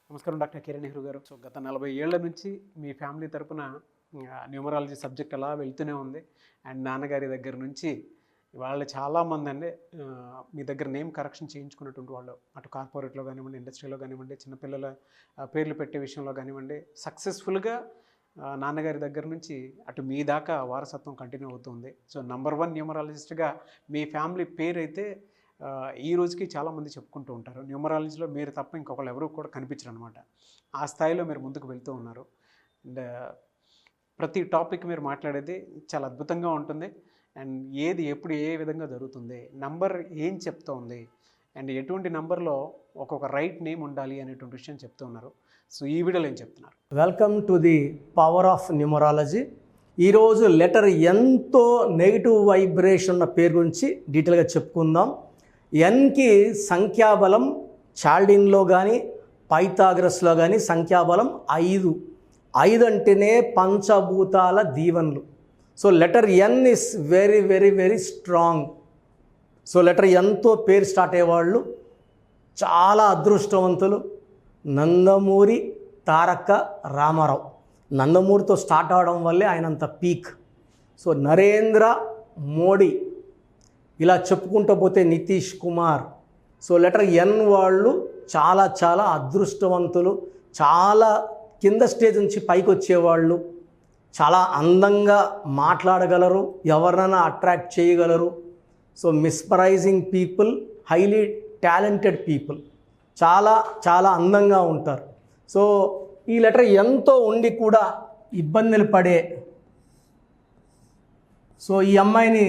నమస్కారం డాక్టర్ కిరణ్ నెహ్రూ గారు. సో గత 40 ఏళ్ల నుంచి మీ ఫ్యామిలీ తరపున న్యూమరాలజీ సబ్జెక్ట్ అలా వెళ్తూనే ఉంది. అండ్ నాన్నగారి దగ్గర నుంచి వాళ్ళు చాలామంది అండి మీ దగ్గర నేమ్ కరెక్షన్ చేయించుకున్నటువంటి వాళ్ళు, అటు కార్పొరేట్లో కానివ్వండి, ఇండస్ట్రీలో కానివ్వండి, చిన్నపిల్లల పేర్లు పెట్టే విషయంలో కానివ్వండి, సక్సెస్ఫుల్గా నాన్నగారి దగ్గర నుంచి అటు మీ దాకా వారసత్వం కంటిన్యూ అవుతుంది. సో నంబర్ 1 న్యూమరాలజిస్ట్గా మీ ఫ్యామిలీ పేరు అయితే ఈ రోజుకి చాలామంది చెప్పుకుంటూ ఉంటారు. న్యూమరాలజీలో మీరు తప్ప ఇంకొకళ్ళు ఎవరు కూడా కనిపించరు అనమాట. ఆ స్థాయిలో మీరు ముందుకు వెళ్తూ ఉన్నారు. అండ్ ప్రతి టాపిక్ మీరు మాట్లాడేది చాలా అద్భుతంగా ఉంటుంది. అండ్ ఏది ఎప్పుడు ఏ విధంగా జరుగుతుంది, నంబర్ ఏం చెప్తోంది, అండ్ ఎటువంటి నంబర్లో ఒక్కొక్క రైట్ నేమ్ ఉండాలి అనేటువంటి విషయం చెప్తూ ఉన్నారు. సో ఈ వీడియోలో ఏం చెప్తున్నారు? Welcome to the power of numerology. ఈరోజు లెటర్ ఎంతో నెగిటివ్ వైబ్రేషన్ ఉన్న పేరు గురించి డీటెయిల్గా చెప్పుకుందాం. ఎన్కి సంఖ్యాబలం చాల్డిన్లో కానీ పైథాగరస్లో కానీ సంఖ్యాబలం 5. 5 అంటేనే పంచభూతాల దీవెనలు. So letter N is very very very strong. So letter ఎన్తో పేరు స్టార్ట్ అయ్యేవాళ్ళు చాలా అదృష్టవంతులు. నందమూరి తారక రామారావు. నందమూరితో స్టార్ట్ అవడం వల్లే ఆయనంత పీక్. సో నరేంద్ర మోడీ, ఇలా చెప్పుకుంటూ పోతే Nitish Kumar. So letter N వాళ్ళు చాలా చాలా అదృష్టవంతులు. చాలా కింద స్టేజ్ నుంచి పైకి వచ్చేవాళ్ళు. చాలా అందంగా మాట్లాడగలరు, ఎవరినైనా అట్రాక్ట్ చేయగలరు. So mesmerising people, highly talented people, చాలా చాలా అందంగా ఉంటారు. సో ఈ లెటర్ ఎంతో ఉండి కూడా ఇబ్బందులు పడే, సో ఈ అమ్మాయిని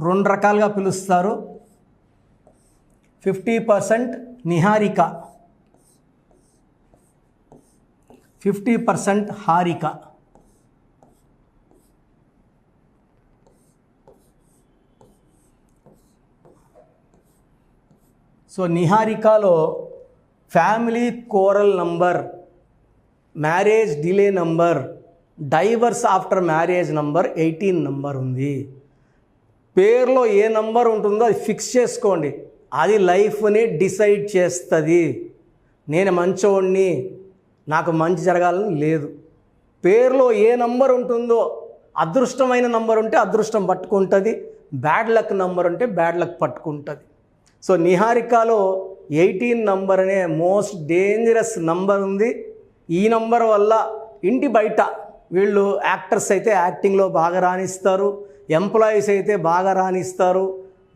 2 రకాలుగా పిలుస్తారు. 50% నిహారిక, 50% హారిక. సో నిహారికలో family quarrel number, marriage delay number, divorce after marriage number 18 number ఉంది. పేరులో ఏ నంబర్ ఉంటుందో అది ఫిక్స్ చేసుకోండి. అది లైఫ్ని డిసైడ్ చేస్తుంది. నేను మంచోడిని, నాకు మంచి జరగాలని లేదు. పేరులో ఏ నంబర్ ఉంటుందో, అదృష్టమైన నంబర్ ఉంటే అదృష్టం పట్టుకుంటుంది, బ్యాడ్ లక్ నంబర్ ఉంటే బ్యాడ్ లక్ పట్టుకుంటుంది. సో నిహారికలో 18 నంబర్ అనే మోస్ట్ డేంజరస్ నంబర్ ఉంది. ఈ నంబర్ వల్ల ఇంటి బయట వీళ్ళు యాక్టర్స్ అయితే యాక్టింగ్లో బాగా రాణిస్తారు, ఎంప్లాయీస్ అయితే బాగా రాణిస్తారు.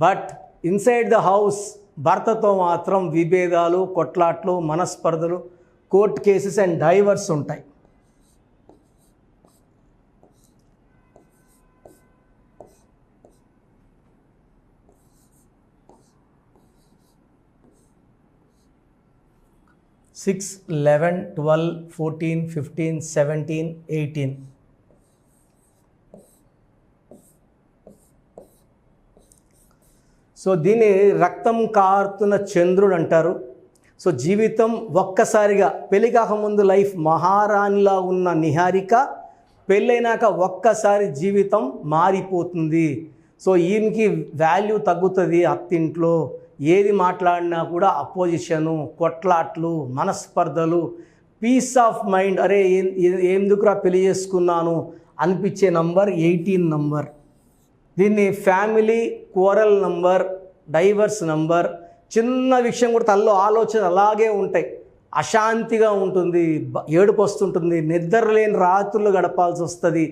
బట్ ఇన్సైడ్ ద హౌస్ భర్తతో మాత్రం విభేదాలు, కొట్లాట్లు, మనస్పర్ధలు, కోర్టు కేసెస్ అండ్ డైవర్స్ ఉంటాయి. సిక్స్, 11, 12, 14, 15, 17, 18. సో దీన్ని రక్తం కారుతున్న చంద్రుడు అంటారు. సో జీవితం ఒక్కసారిగా, పెళ్లి కాకముందు లైఫ్ మహారాణిలా ఉన్న నిహారిక పెళ్ళైనాక ఒక్కసారి జీవితం మారిపోతుంది. సో ఈయనకి వాల్యూ తగ్గుతుంది. అత్తింట్లో ఏది మాట్లాడినా కూడా అపోజిషను, కొట్లాట్లు, మనస్పర్ధలు, పీస్ ఆఫ్ మైండ్, అరే ఎందుకురా పెళ్లి చేసుకున్నాను అనిపించే నంబర్ 18 నంబర్. దీన్ని family quarrel number, divorce number. చిన్న విషయం కూడా తనలో ఆలోచన అలాగే ఉంటాయి. అశాంతిగా ఉంటుంది, ఏడుపు వస్తుంటుంది, నిద్ర లేని రాత్రులు గడపాల్సి వస్తుంది.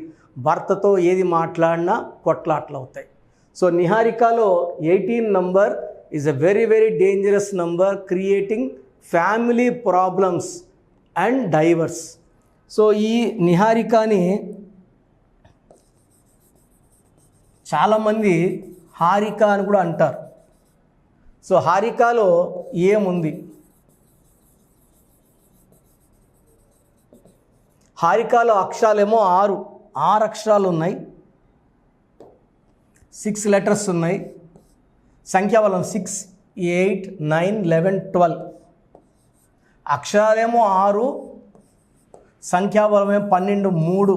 భర్తతో ఏది మాట్లాడినా కొట్లాట్లు అవుతాయి. సో నిహారికలో 18 number is a very very dangerous number, creating family problems and divorce. So ఈ నిహారికని చాలామంది హారిక అని కూడా అంటారు. సో హారికలో ఏముంది? హారికలో అక్షరాలేమో 6 అక్షరాలు ఉన్నాయి, 6 లెటర్స్ ఉన్నాయి. సంఖ్యాబలం 6, 8, 9, 11, 12. అక్షరాలేమో 6, సంఖ్యాబలమేమో 12, 3.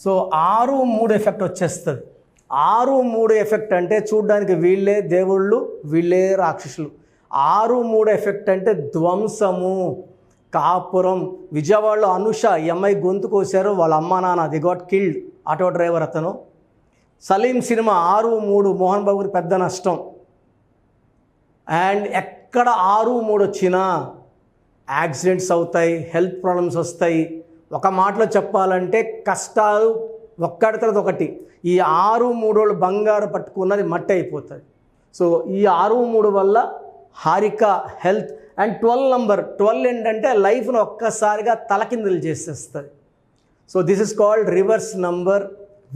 సో 6, 3 ఎఫెక్ట్ వచ్చేస్తుంది. 6, 3 ఎఫెక్ట్ అంటే చూడ్డానికి వీళ్ళే దేవుళ్ళు, వీళ్ళే రాక్షసులు. 6, 3 ఎఫెక్ట్ అంటే ధ్వంసము, కాపురం, విజయవాడలో అనుష ఈ అమ్మాయి గొంతు కోసారు, వాళ్ళ అమ్మా నాన్న the got killed, auto driver అతను. సలీం సినిమా 6-3 మోహన్ బాబు గారి పెద్ద నష్టం. అండ్ ఎక్కడ 6-3 వచ్చినా యాక్సిడెంట్స్ అవుతాయి, హెల్త్ ప్రాబ్లమ్స్ వస్తాయి. ఒక మాటలో చెప్పాలంటే కష్టాలు ఒక్కడి తర్వాత ఒకటి. ఈ 6-3 బంగారు పట్టుకున్నది మట్టి అయిపోతుంది. సో ఈ 6-3 వల్ల హారిక హెల్త్. అండ్ 12 ఏంటంటే లైఫ్ను ఒక్కసారిగా తలకిందులు చేసేస్తుంది. So this is called reverse number,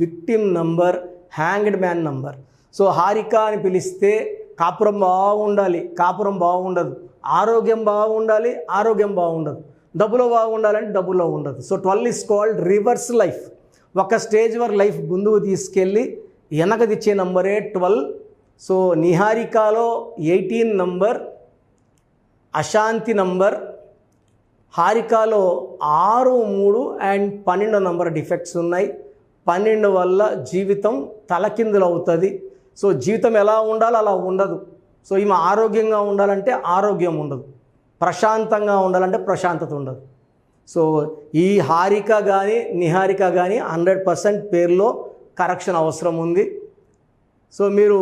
victim number, hanged man number. So Harika అని పిలిస్తే కాపురం బాగుండాలి, కాపురం బాగుండదు. ఆరోగ్యం బాగుండాలి, ఆరోగ్యం బాగుండదు. డబ్బులో బాగుండాలంటే డబ్బులో ఉండదు. So 12 is called reverse life. ఒక స్టేజ్ వరకు లైఫ్ ముందుకు తీసుకెళ్ళి వెనక తెచ్చే నంబరే 12. సో నిహారికలో 18 నంబర్ అశాంతి నంబర్, హారికలో 6, 3 అండ్ 12 నంబర్ డిఫెక్ట్స్ ఉన్నాయి. 12 వల్ల జీవితం తలకిందులు అవుతుంది. సో జీవితం ఎలా ఉండాలో అలా ఉండదు. సో ఈమె ఆరోగ్యంగా ఉండాలంటే ఆరోగ్యం ఉండదు, ప్రశాంతంగా ఉండాలంటే ప్రశాంతత ఉండదు. సో ఈ హారిక కానీ నిహారిక కానీ 100% పేరులో కరెక్షన్ అవసరం ఉంది. సో మీరు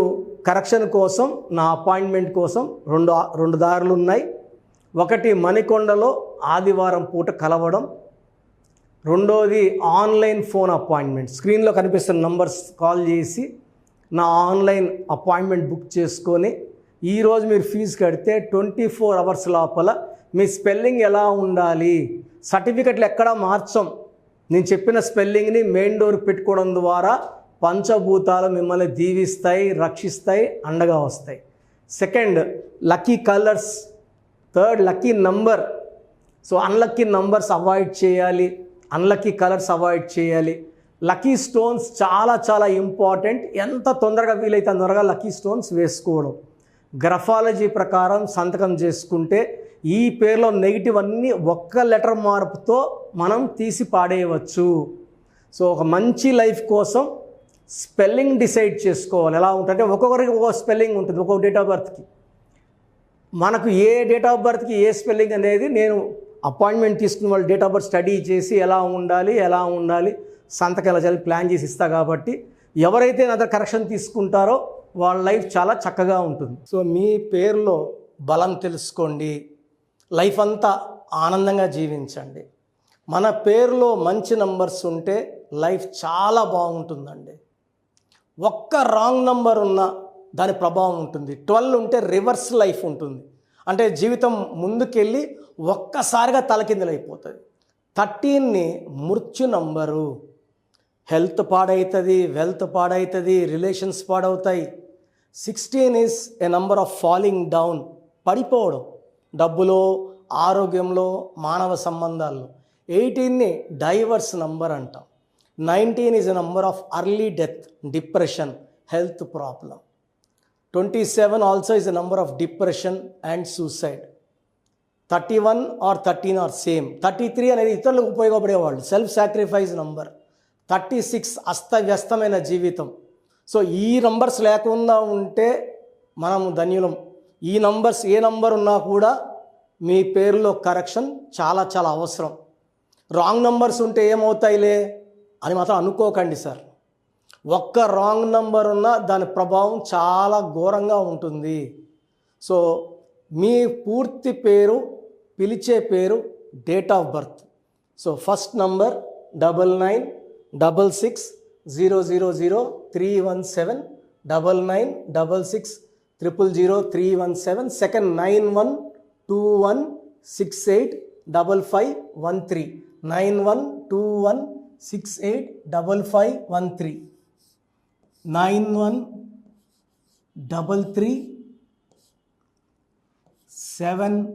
కరెక్షన్ కోసం నా అపాయింట్మెంట్ కోసం రెండు దారులు ఉన్నాయి. ఒకటి మణికొండలో ఆదివారం పూట కలవడం, రెండోది ఆన్లైన్ ఫోన్ అపాయింట్మెంట్. స్క్రీన్లో కనిపిస్తున్న నంబర్స్ కాల్ చేసి నా ఆన్లైన్ అపాయింట్మెంట్ బుక్ చేసుకొని ఈరోజు మీరు ఫీజు కడితే 24 అవర్స్ లోపల మీ స్పెల్లింగ్ ఎలా ఉండాలి, సర్టిఫికెట్లు ఎక్కడా మార్చం, నేను చెప్పిన స్పెల్లింగ్ని మెయిన్ డోర్ పెట్టుకోవడం ద్వారా పంచభూతాలు మిమ్మల్ని దీవిస్తాయి, రక్షిస్తాయి, అండగా వస్తాయి. Second, lucky colours. Third, lucky number. So unlucky numbers avoid చేయాలి, అన్లక్కీ కలర్స్ అవాయిడ్ చేయాలి. లక్కీ స్టోన్స్ చాలా చాలా ఇంపార్టెంట్. ఎంత తొందరగా వీలైతే అంత త్వరగా లక్కీ స్టోన్స్ వేసుకోవడం. గ్రఫాలజీ ప్రకారం సంతకం చేసుకుంటే ఈ పేరులో నెగిటివ్ అన్నీ ఒక్క లెటర్ మార్పుతో మనం తీసి పాడేయవచ్చు. సో ఒక మంచి లైఫ్ కోసం స్పెల్లింగ్ డిసైడ్ చేసుకోవాలి. ఎలా ఉంటుందంటే ఒక్కొక్కరికి ఒక్కొక్క స్పెల్లింగ్ ఉంటుంది, ఒక్కొక్క డేట్ ఆఫ్ బర్త్కి. మనకు ఏ డేట్ ఆఫ్ బర్త్కి ఏ స్పెల్లింగ్ అనేది నేను అపాయింట్మెంట్ తీసుకున్న వాళ్ళు డేట్ ఆఫ్ బర్త్ స్టడీ చేసి ఎలా ఉండాలి సంతకం ఎలా చేయాలి ప్లాన్ చేసి ఇస్తా. కాబట్టి ఎవరైతే నా దగ్గర కరెక్షన్ తీసుకుంటారో వాళ్ళ లైఫ్ చాలా చక్కగా ఉంటుంది. సో మీ పేరులో బలం తెలుసుకోండి, లైఫ్ అంతా ఆనందంగా జీవించండి. మన పేరులో మంచి నంబర్స్ ఉంటే లైఫ్ చాలా బాగుంటుందండి. ఒక్క రాంగ్ నంబర్ ఉన్నా దాని ప్రభావం ఉంటుంది. 12 ఉంటే రివర్స్ లైఫ్ ఉంటుంది, అంటే జీవితం ముందుకెళ్ళి ఒక్కసారిగా తలకిందులైపోతుంది. 13ని మృత్యు నంబరు. హెల్త్ పాడవుతుంది, వెల్త్ పాడవుతుంది, రిలేషన్స్ పాడవుతాయి. 16 is a number of falling down, పడిపోవడం, డబ్బులో, ఆరోగ్యంలో, మానవ సంబంధాల్లో. 18ని డైవర్స్ నంబర్ అంటాం. 19 is a number of early death, depression, health problem. 27 also is a number of depression and suicide. 31 or 13 or same. 33 అనేది ఇతరులకు ఉపయోగపడేవాళ్ళు, సెల్ఫ్ సాక్రిఫైస్ నంబర్. 36 అస్తవ్యస్తమైన జీవితం. సో ఈ నంబర్స్ లేకుండా ఉంటే మనము ధన్యులం. ఈ నంబర్స్ ఏ నంబర్ ఉన్నా కూడా మీ పేరులో కరెక్షన్ చాలా చాలా అవసరం. రాంగ్ నంబర్స్ ఉంటే ఏమవుతాయిలే అని మాత్రం అనుకోకండి సార్. ఒక్క రాంగ్ నంబర్ ఉన్నా దాని ప్రభావం చాలా ఘోరంగా ఉంటుంది. సో మీ పూర్తి పేరు, పిలిచే పేరు, date of birth. So first number 9966000317, 9966000317. Second 9121685513, 9121685513, 9133789199,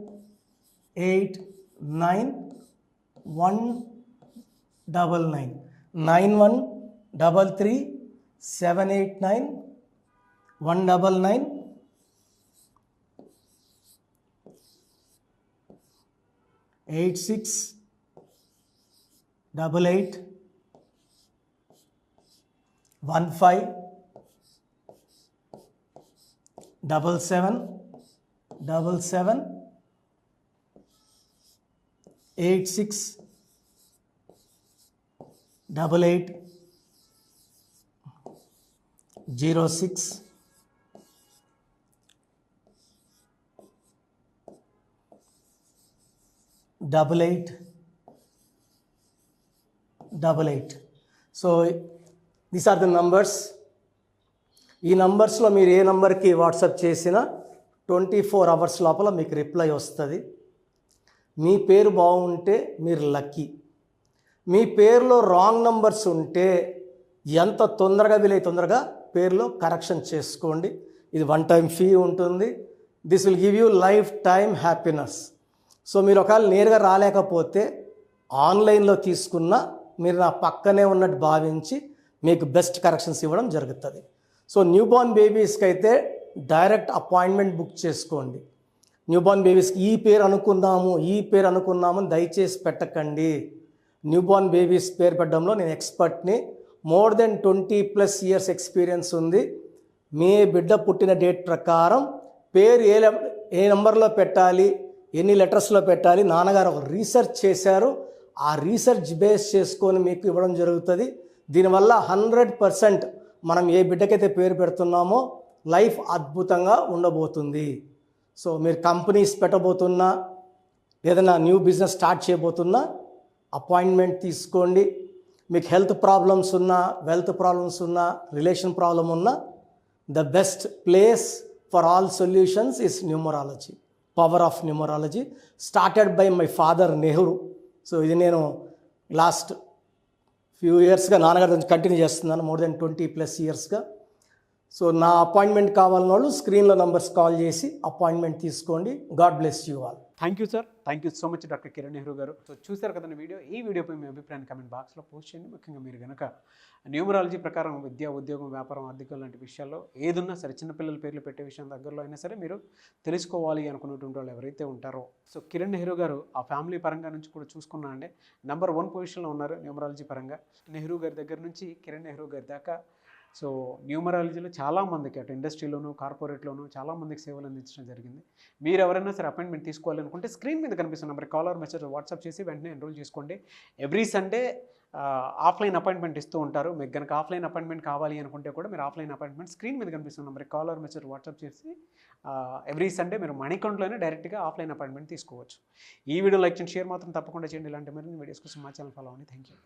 9133789199, 8688157777, 86 88 06 88 88. So these are the numbers. ఈ నంబర్స్లో మీరు ఏ నంబర్కి వాట్సాప్ చేసినా 24 అవర్స్ లోపల మీకు రిప్లై వస్తుంది. మీ పేరు బాగుంటే మీరు లక్కీ. మీ పేరులో రాంగ్ నంబర్స్ ఉంటే ఎంత తొందరగా వీలై తొందరగా పేరులో కరెక్షన్ చేసుకోండి. ఇది 1 టైం ఫీ ఉంటుంది. This will give you life time happiness. So మీరు ఒకవేళ నేరుగా రాలేకపోతే ఆన్లైన్లో తీసుకున్న మీరు నా పక్కనే ఉన్నట్టు భావించి మీకు బెస్ట్ కరెక్షన్స్ ఇవ్వడం జరుగుతుంది. సో న్యూబార్న్ బేబీస్కి అయితే డైరెక్ట్ అపాయింట్మెంట్ బుక్ చేసుకోండి. న్యూబార్న్ బేబీస్కి ఈ పేరు అనుకున్నాము దయచేసి పెట్టకండి. న్యూబార్న్ బేబీస్ పేరు పెట్టడంలో నేను ఎక్స్పర్ట్ని. మోర్ దెన్ 20+ ఇయర్స్ ఎక్స్పీరియన్స్ ఉంది. మీ బిడ్డ పుట్టిన డేట్ ప్రకారం పేరు ఏ నెంబర్లో పెట్టాలి, ఎన్ని లెటర్స్లో పెట్టాలి, నాన్నగారు ఒక రీసెర్చ్ చేశారు. ఆ రీసెర్చ్ బేస్ చేసుకొని మీకు ఇవ్వడం జరుగుతుంది. దీనివల్ల 100% మనం ఏ బిడ్డకైతే పేరు పెడుతున్నామో లైఫ్ అద్భుతంగా ఉండబోతుంది. సో మీరు కంపెనీస్ పెట్టబోతున్నా, ఏదైనా న్యూ బిజినెస్ స్టార్ట్ చేయబోతున్నా అపాయింట్మెంట్ తీసుకోండి. మీకు హెల్త్ ప్రాబ్లమ్స్ ఉన్నా, వెల్త్ ప్రాబ్లమ్స్ ఉన్నా, రిలేషన్ ప్రాబ్లం ఉన్నా, the best place for all solutions is numerology. Power of numerology started by my father Nehru. So ఇది నేను లాస్ట్ ఫ్యూ ఇయర్స్గా నాన్నగారి నుంచి కంటిన్యూ చేస్తున్నాను, మోర్ దెన్ 20+ ఇయర్స్గా. సో నా అపాయింట్మెంట్ కావాలన్న వాళ్ళు స్క్రీన్లో నంబర్స్ కాల్ చేసి అపాయింట్మెంట్ తీసుకోండి. God bless you all. Thank you sir. Thank you so much doctor Kiran Nehru గారు. సో చూశారు కదండి వీడియో. ఈ వీడియోపై మీ అభిప్రాయాన్ని కమెంట్ బాక్స్లో పోస్ట్ చేయండి. ముఖ్యంగా మీరు కనుక న్యూమరాలజీ ప్రకారం విద్య, ఉద్యోగం, వ్యాపారం, ఆర్థికం లాంటి విషయాల్లో ఏదున్నా సరే, చిన్నపిల్లల పేర్లు పెట్టే విషయం దగ్గరలో అయినా సరే మీరు తెలుసుకోవాలి అనుకున్నటువంటి వాళ్ళు ఎవరైతే ఉంటారో, సో కిరణ్ నెహ్రూ గారు ఆ ఫ్యామిలీ పరంగా నుంచి కూడా చూసుకున్నా అండి నెంబర్ 1 పొజిషన్లో ఉన్నారు న్యూమరాలజీ పరంగా. నెహ్రూ గారి దగ్గర నుంచి కిరణ్ నెహ్రూ గారి దాకా సో న్యూమరాలజీలో చాలామందికి అటు ఇండస్ట్రీలోను, కార్పొరేట్లోను చాలామందికి సేవలు అందించడం జరిగింది. మీరు ఎవరైనా సరే అపాయింట్మెంట్ తీసుకోవాలనుకుంటే స్క్రీన్ మీద కనిపిస్తున్న number call or message WhatsApp చేసి వెంటనే ఎన్రోల్ చేసుకోండి. ఎవ్రీ సండే ఆఫ్లైన్ అపాయింట్మెంట్ ఇస్తూ ఉంటారు. మీకు కనుక ఆఫ్లైన్ అపాయింట్మెంట్ కావాలి అనుకుంటే కూడా మీరు ఆఫ్లైన్ అపాయింట్మెంట్ స్క్రీన్ మీద కనిపిస్తున్న number call or message WhatsApp చేసి ఎవ్రీ సండే మీరు మనీ అకౌంట్లోనే డైరెక్ట్గా ఆఫ్లైన్ అపాయింట్మెంట్ తీసుకోవచ్చు. ఈ వీడియో లైక్ చేయండి, షేర్ మాత్రం తప్పకుండా చేయండి. ఇలాంటి మరిన్ని వీడియోస్ కోసం మా ఛానల్ ఫాలో అవ్వండి. Thank you.